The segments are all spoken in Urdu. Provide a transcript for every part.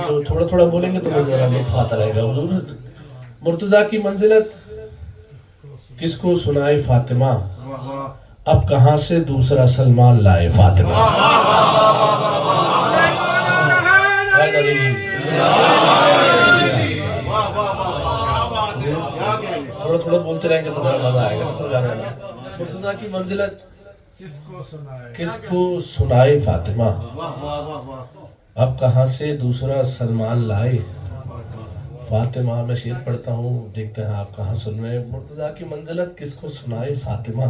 جو تھوڑا تھوڑا بولیں گے تو مجھے ذرا لطف آتا رہے گا. حضور مرتضیٰ کی منزلت کس کو سنائے فاطمہ، اب کہاں سے دوسرا سلمان لائے فاطمہ. تھوڑا تھوڑا بولتے رہیں گے تو ذرا مزہ آئے گا نا سرکار والا. مرتضیٰ کی منزلت کس کو سنائے فاطمہ، اب کہاں سے دوسرا سلمان لائے فاطمہ. میں شعر پڑھتا ہوں، دیکھتے ہیں آپ کہاں سن رہے ہیں. مرتضیٰ کی منزلت کس کو سنائے فاطمہ،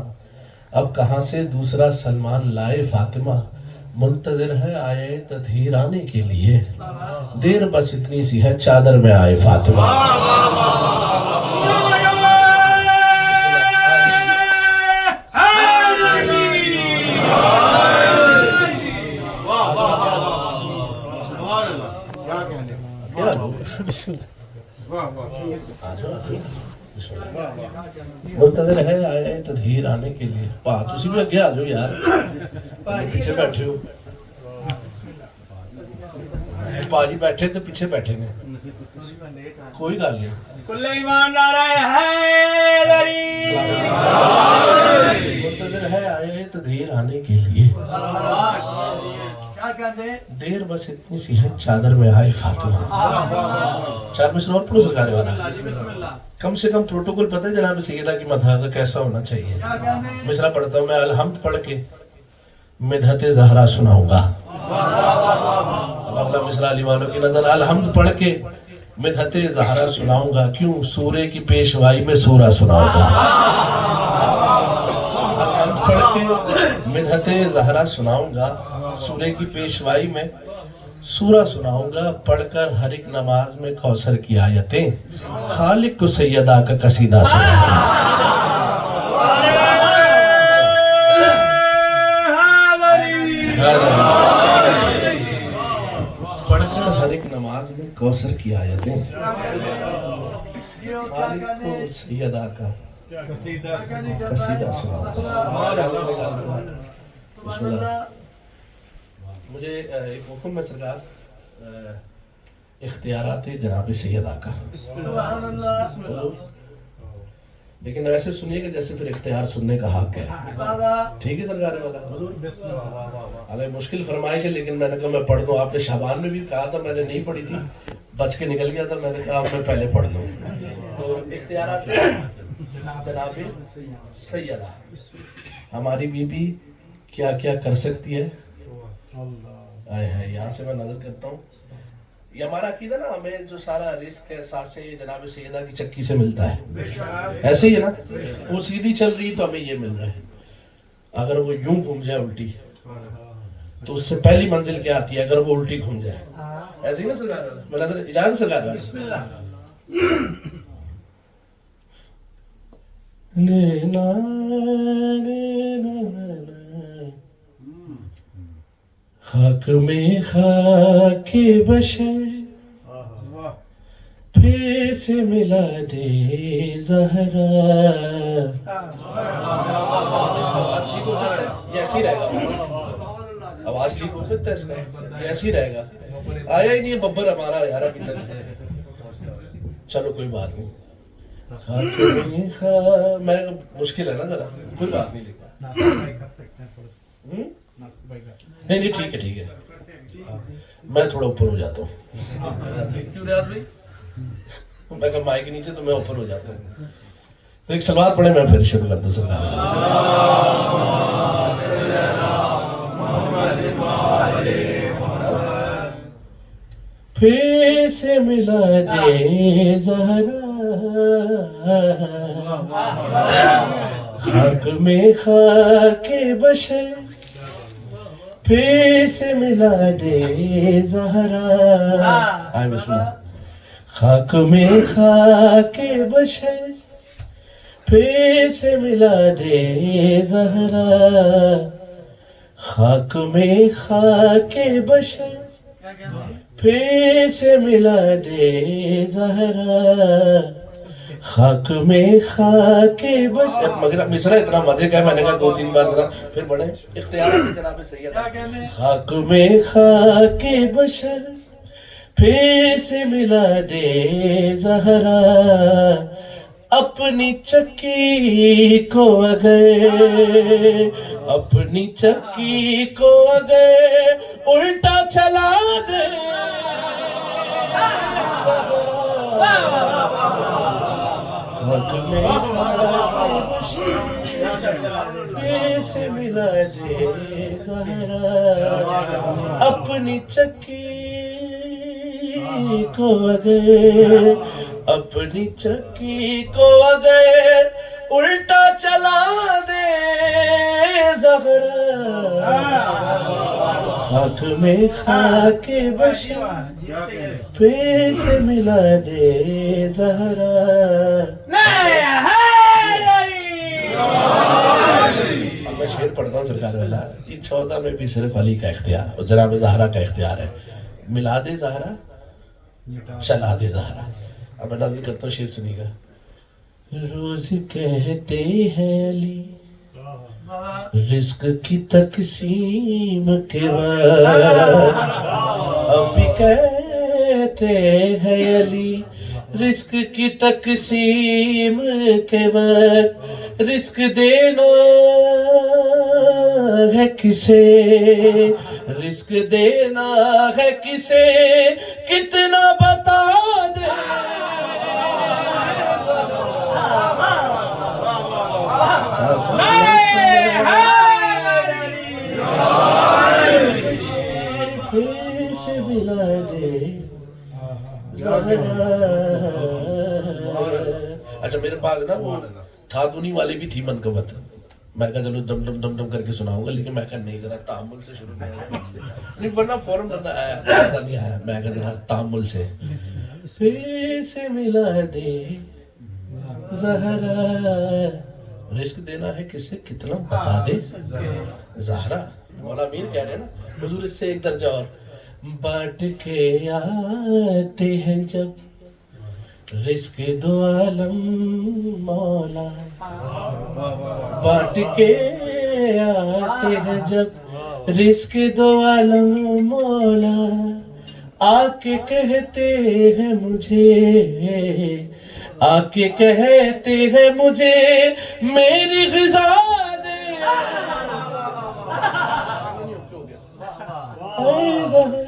اب کہاں سے دوسرا سلمان لائے فاطمہ. منتظر ہے آئے تطہیر آنے کے لیے، دیر بس اتنی سی ہے چادر میں آئے فاطمہ. منتظر ہے آئے تطہیر آنے کے لیے. تسی بھی اگے آ جاؤ یار، پیچھے بیٹھے ہو. پاجی بیٹھے تو پیچھے بیٹھے نے، کوئی گل نہیں. کل ایمان نعرہ حیدری. منتظر ہے آئے تطہیر آنے کے لیے، کیا کہتے ہیں؟ دیر بس اتنی سی ہے چادر میں آئے فاطمہ. چار مصرع اور پڑھو سرکار والا. کم سے کم پروٹوکول پتہ ہے جناب سیدہ کی مدح کا کیسا ہونا چاہیے. مصرع پڑھتا ہوں میں. الحمد پڑھ کے مدحت زہرا سناؤں گا. اب اگلا مصرع علی والوں کی نظر. الحمد پڑھ کے مدحت زہرا سناؤں گا، کیوں سورے کی پیشوائی میں سورہ سناؤں گا. الحمد پڑھ کے مدحت زہرا سناؤں گا، سورے کی پیشوائی میں سورہ سناؤں گا. پڑھ کر ہر ایک نماز میں کوثر کی آیتیں، خالق کو سیدہ کا قصیدہ سناؤں گا. پڑھ کر ہر ایک نماز میں کوثر کی آیتیں، خالق کو سیدہ کا قصیدہ سناؤں گا. بسم اللہ. مجھے ایک حکم ہے سرکار، اختیارات جناب سیدہ کا. لیکن ایسے سنیے کہ جیسے پھر اختیار سننے کا حق ہے. ٹھیک ہے سرکار والا. حالانکہ مشکل فرمائش ہے لیکن میں نے کہا میں پڑھ دوں. آپ نے شعبان میں بھی کہا تھا، میں نے نہیں پڑھی تھی، بچ کے نکل گیا تھا. میں نے کہا اب میں پہلے پڑھ دوں. تو اختیارات جناب سیدہ، ہماری بی بی کیا کیا کر سکتی ہے. یہاں سے میں نظر کرتا ہوں، یہ ہمارا عقیدہ نا، ہمیں جو سارا رزق ہے سانسیں جناب سیدہ کی چکی سے ملتا ہے. ایسے ہی ہے نا، وہ سیدھی چل رہی تو ہمیں یہ مل رہا ہے. اگر وہ یوں گھوم جائے الٹی تو اس سے پہلی منزل کیا آتی ہے اگر وہ الٹی گھوم جائے. ایسے ہی نا سرکار، میں نظر اجازت سرکار. خاک میں خاک بشر پھر سے ملا دے زہرا. اس کا آواز ٹھیک ہو سکتا ہے؟ یہ ایسے ہی رہے گا. آواز ٹھیک ہو سکتا ہے اس کا؟ یہ ایسے ہی رہے گا. آیا ہی نہیں ہے ببر ہمارا یار ابھی تک. چلو کوئی بات نہیں. خاک میں خاک، میں مشکل ہے نا ذرا، کوئی بات نہیں. نہیں ٹھیک ہے ٹھیک ہے. میں تھوڑا اوپر ہو جاتا ہوں. کیوں ریاض بھائی؟ میں کہا مائک کے نیچے تو میں اوپر ہو جاتا ہوں. تو ایک سلوات پڑھیں میں پھر شروع کر دوں سرکار. پھر سے ملا دے زہرا، خاک میں خاک بشر پھر سے ملا دے زہرا. آئے بسم اللہ. خاک میں خاک بشر پھر سے ملا دے زہرا، خاک میں خاک بشر پھر سے ملا دے زہرا، خاک میں خاک بشر مگر مصرع اتنا مزے کا ہے میں نے کہا 2-3 بار ذرا پھر پڑھیں اختیار ہے جناب سید خاک میں خاک بشر پھر سے ملا دے زہرا اپنی چکی کو اگر اپنی چکی کو اگر الٹا چلا دے خاک میں خاک بشر پھر سے ملا دے زہرا اپنی چکی کو اگر اپنی چکی کو اگر الٹا چلا دے زہرا خاک میں خاک بشر پھر سے ملا دے زہرا میں شعر پڑھتا ہوں سرکار والا یہ 14 میں بھی صرف علی کا اختیار اور جناب زہرا کا اختیار ہے ملا دے زہرا چلا دے زہرا اب میں نازل کرتا ہوں شعر سنی گا روز کہتے ہیں علی رزق کی تقسیم کے وقت اب بھی کہتے ہیں علی رزق کی تقسیم کے وقت رزق دینا ہے کسے رزق دینا ہے کسے کتنا بتا دے پھر سے ملا دے زہرا اچھا میرے پاس نا وہ تھادنی والی بھی تھی منقبت میں کہا چلو ڈم ڈم ڈم ڈم کر کے سناؤں گا لیکن میں کہا نہیں ذرا تحمل سے شروع کریں نہیں ورنہ فوراً پتہ نہیں آیا میں کہا ذرا تحمل سے پھر سے ملا دے زہرا رزق دینا ہے کسے کتنا بتا دے زہرا مولا امیر کہہ رہے ہیں نا حضور اس سے ایک درجہ اور بانٹ کے آتے ہیں جب رزق دو عالم مولا بانٹ کے آتے ہیں جب رزق دو عالم مولا آ کے کہتے ہیں مجھے آ کے کہتے ہیں مجھے میری غذا دے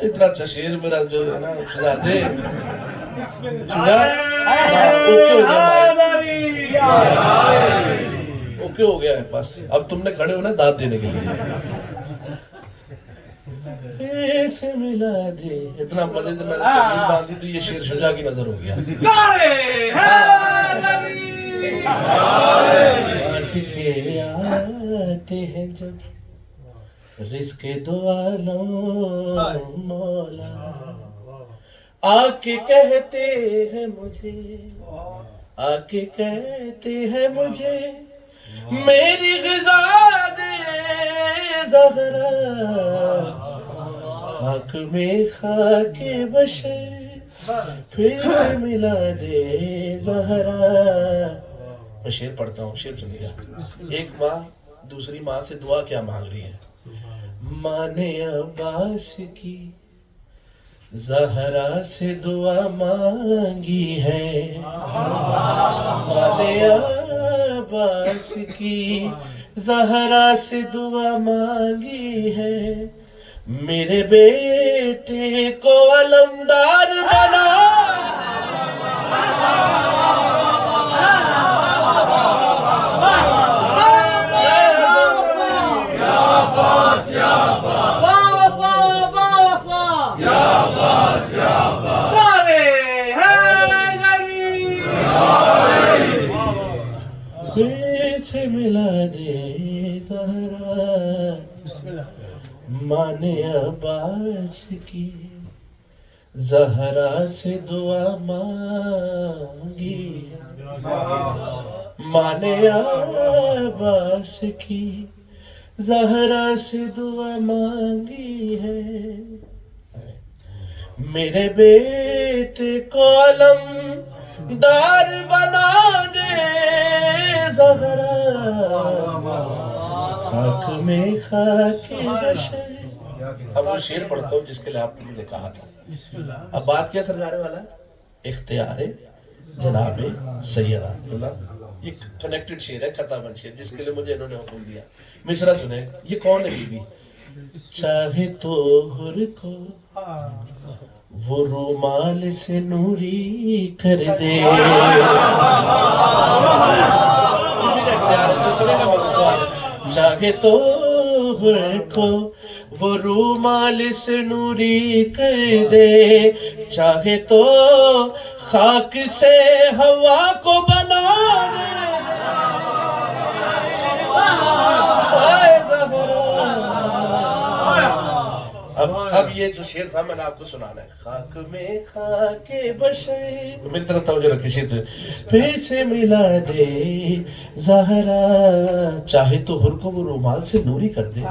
اتنا اچھا شعر میرا جو ہے نا شہزادے سنا اوکے ہو گیا اوکے ہو گیا ہے بس اب تم نے کھڑے ہونا داد دینے کے لیے ایسے ملا دے اتنا مزے سے میں نے تقریر باندھی تو یہ شیر شجاع کی نظر ہو گیا بانٹ کے آتے ہیں جب رزق دو عالم مولا آ کے کہتے ہیں مجھے آ کے کہتے ہیں مجھے میری غذا دے زہرا خاک میں خاک بشر پھر سے ملا دے زہرا میں شعر پڑھتا ہوں شعر سنیے گا ایک ماں دوسری ماں سے دعا کیا مانگ رہی ہے ماں نے عباس کی زہرا سے دعا مانگی ہے ماں نے عباس کی زہرا سے دعا مانگی ہے میرے بیٹے کو علمدار بنا سے ملا دے زہرا ماں نے عباس کی زہرا سے دعا مانگی ماں نے عباس کی زہرا سے دعا مانگی ہے میرے بیٹے کو علم دار بنا دے زہرا خاک میں خاک بشر. اب وہ شعر پڑھتا ہوں جس کے لئے آپ نے مجھے کہا تھا. اب بات کیا سرکار والا ہے؟ اختیار جناب سیدہ. یہ کنیکٹڈ شعر ہے، خطا بن شعر، جس کے لئے مجھے انہوں نے حکم دیا. مصرع سنیں. یہ کون ہے بی بی؟ چاہے تو ہر کو وہ رومال سے نوری کر دے. بی بی کا اختیار ہے، جو سنے گا مدد. چاہے تو ہر کو وہ رومال سے نوری کر دے، چاہے تو خاک سے ہوا کو بنا دے. اب یہ جو شعر تھا میں نے آپ کو سنانا ہے. خاک میں خاک بشر، میری طرف توجہ رکھیں شعر سے. پھر سے ملا دے زہرا، چاہے تو ہر کو وہ رومال سے نوری کر دے،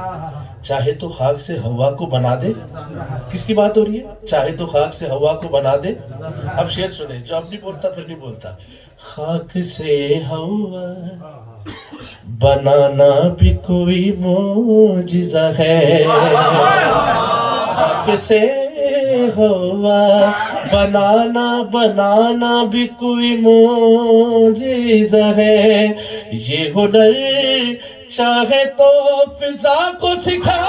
چاہے تو خاک سے ہوا کو بنا دے. کس کی بات ہو رہی ہے؟ چاہے تو خاک سے ہوا کو بنا دے. اب شعر سنیں، جو اب نہیں بولتا پھر نہیں بولتا. خاک سے ہوا بنانا بھی کوئی معجزہ ہے، خاک سے ہوا بنانا بھی کوئی معجزہ ہے. یہ ہنر چاہے تو فضا کو سکھا.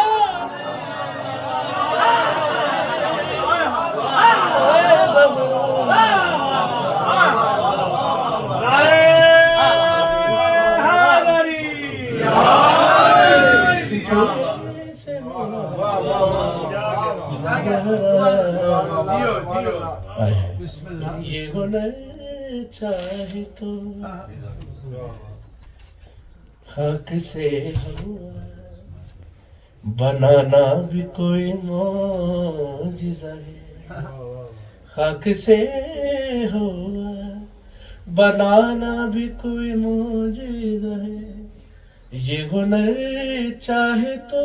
یہ ہنر چاہے تو خاک سے ہوا بنانا بھی کوئی معجزہ ہے، خاک سے ہوا بنانا بھی کوئی معجزہ ہے. یہ ہنر چاہے تو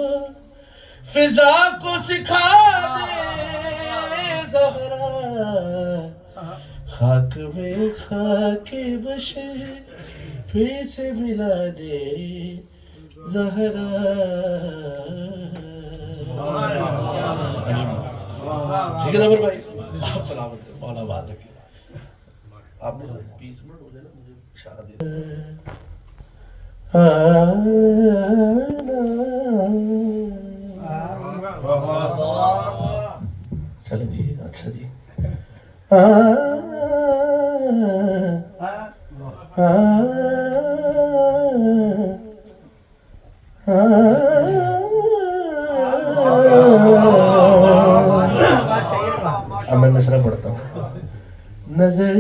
فضا کو سکھا دے زہرا، خاک میں خاک بشر پھر سے ملا دے زہرا. ٹھیک ہے ظفر بھائی، آپ سلامت ہیں، مولا بات رکھیں. آپ نے 20 منٹ ہو جائے نا مجھے اشارہ دے. چلیں جی، اچھا جی. اب میں مصرع پڑھتا ہوں. نظر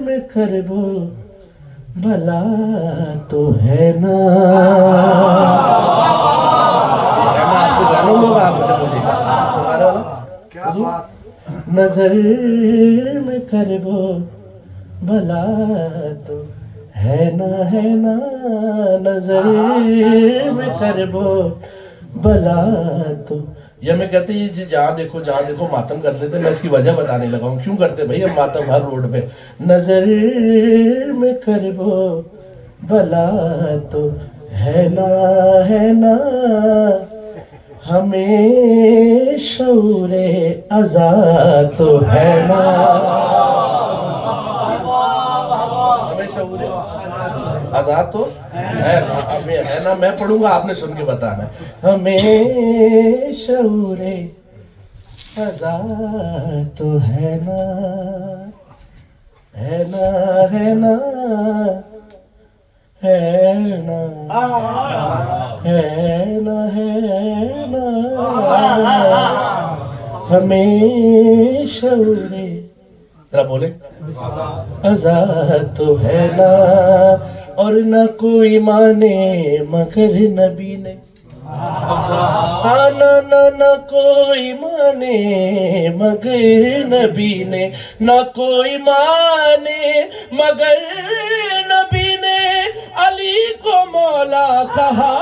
میں کربو بھلا تو ہے نا. آپ کو جانو ہوگا، آپ مجھے بولیے گا. سمارا والا نظر میں کربو بھلا تو ہے نا، ہے نا. نظر میں کربو بھلا تو، یا میں کہتے ہیں جی جہاں دیکھو ماتم کر لیتے. میں اس کی وجہ بتانے لگا ہوں. کیوں کرتے بھائی ہم ماتم ہر روڈ پہ؟ نظر میں کربو بھلا تو ہے نا، ہے نا. ہمیں شعور ازا تو ہے نا، ہمیں شعور ازا تو ہے نا. ہے نا میں پڑھوں گا، آپ نے سن کے بتانا ہے. ہمیں شعور ازا تو ہے نا، ہے نا، ہے نا، ہے نا، ہے نا، ہے نا. ہمیں شعور ذرا بولے ازا تو ہے نا، اور نہ کوئی مانے مگر نبی نے. نہ کوئی مانے مگر نبی نے، نہ کوئی مانے مگر نبی نے. علی کو مولا کہا،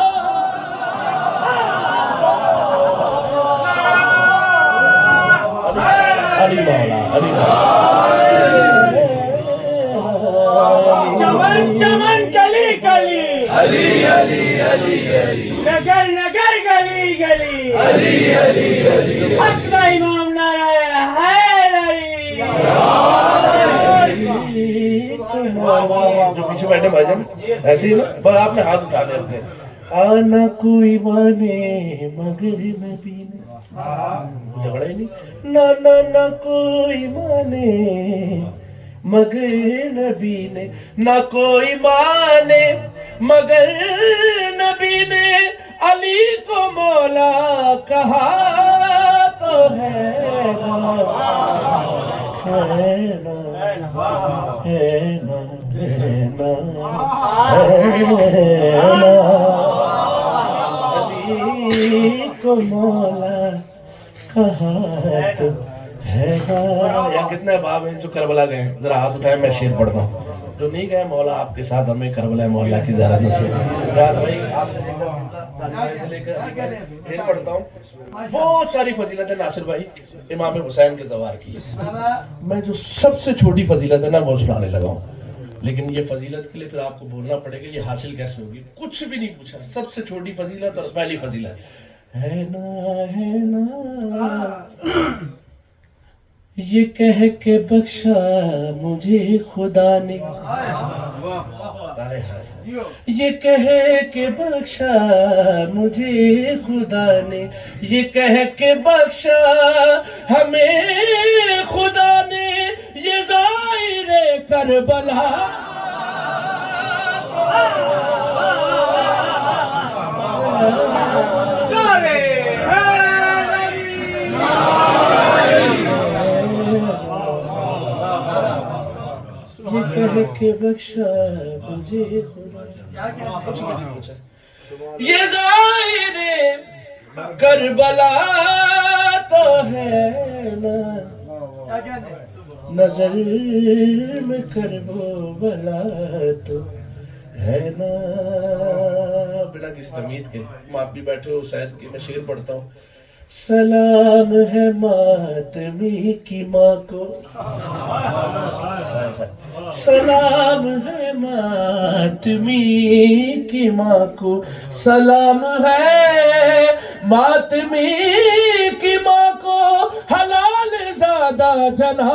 علی مولا، علی مولا. نگر نگر گلی گلی حق کا امام نعرہ حیدری جو پیچھے بیٹھے بھائی جان ایسے ہی نا، بس آپ نے ہاتھ اٹھا لے اپنے. آنا کوئی مانے مگر نبی نے، جھگڑا ہی نہیں. نہ کوئی مانے مگر نبی نے، نہ کوئی مانے مگر نبی نے. علی کو مولا کہا تو ہے نا، ہے نا، ہے نا، ہے نا، ہے نا. علی کو مولا کہا تو ہے نا. یا کتنے باب ہیں جو کربلا گئے ہیں؟ ذرا ہاتھ اٹھائیں، میں شعر پڑھتا ہوں. جو نہیں گئے مولا آپ کے ساتھ ہمیں کربلا مولا کی زیارت نصیب. راز بھائی آپ سے لے کر ساجد بھائی سے لے کر شعر پڑھتا ہوں. بہت ساری فضیلت ہے ناصر بھائی امام حسین کے زوار کی. میں جو سب سے چھوٹی فضیلت ہے نا وہ سنانے لگا ہوں، لیکن یہ فضیلت کے لیے پھر آپ کو بولنا پڑے گا یہ حاصل کیسے ہوگی. کچھ بھی نہیں پوچھا، سب سے چھوٹی فضیلت اور پہلی فضیلت ہے نا، ہے نا. یہ کہہ کے بخشا مجھے خدا نے، یہ کہہ کے بخشا مجھے خدا نے، یہ کہہ کے بخشا ہمیں خدا نے. یہ ظاہر کربلا یہ کہہ کے بخشا مجھے خدا. کچھ بھی نہیں پوچھا. یہ ظاہر کربلا تو ہے نا، نظر میں کرب و بلا تو ہے نا. بنا کسی تمید کے آپ بھی بیٹھے ہو شاید کہ میں شعر پڑھتا ہوں. سلام ہے ماتمی کی ماں کو، سلام ہے ماتمی کی ماں کو، سلام ہے ماتمی کی ماں کو. حلال زادہ جنا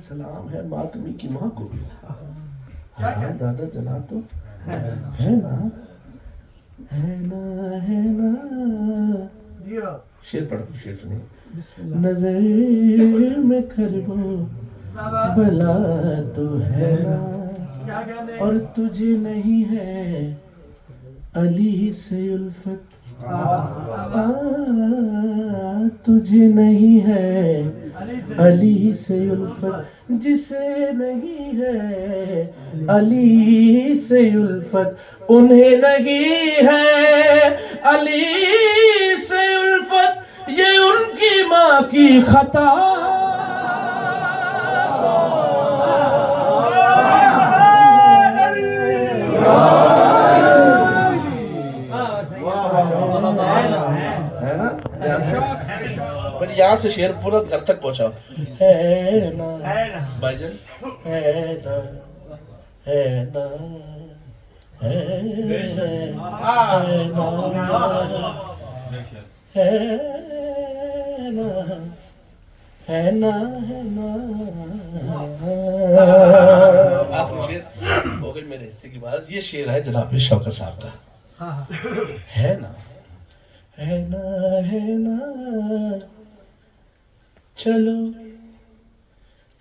سلام ہے ماتمی کی ماں کو، زیادہ جنا تو ہے نا، ہے نا، ہے نا. شعر پڑھ دو، شعر سنیے. نظر میں کرب و بلا تو ہے نا، اور تجھے نہیں ہے علی سے الفت، تجھے نہیں ہے علی سے الفت، جسے نہیں ہے علی سے الفت، انہیں نہیں ہے علی سے الفت. یہ ان کی ماں کی خطا ہے نا. پر یہاں سے شعر پورا گھر تک پہنچا. ہے نا بھائی جان، ہے نا، ہے نا، ہے نا، ہے نا، ہے نا، ہے نا. آخری شعر ہو گئی میرے حصے کی بات. یہ شعر ہے جناب شوکت صاحب کا. ہے نا، ہے نا، ہے نا. چلو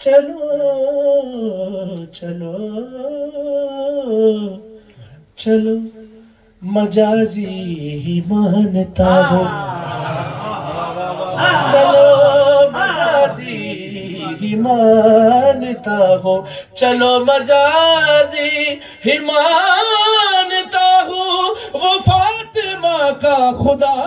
چلو چلو چلو مجازی ہی مانتا ہو، چلو مجازی ہی مانتا ہو، چلو مجازی ہی مانتا ہوں. وہ فاطمہ کا خدا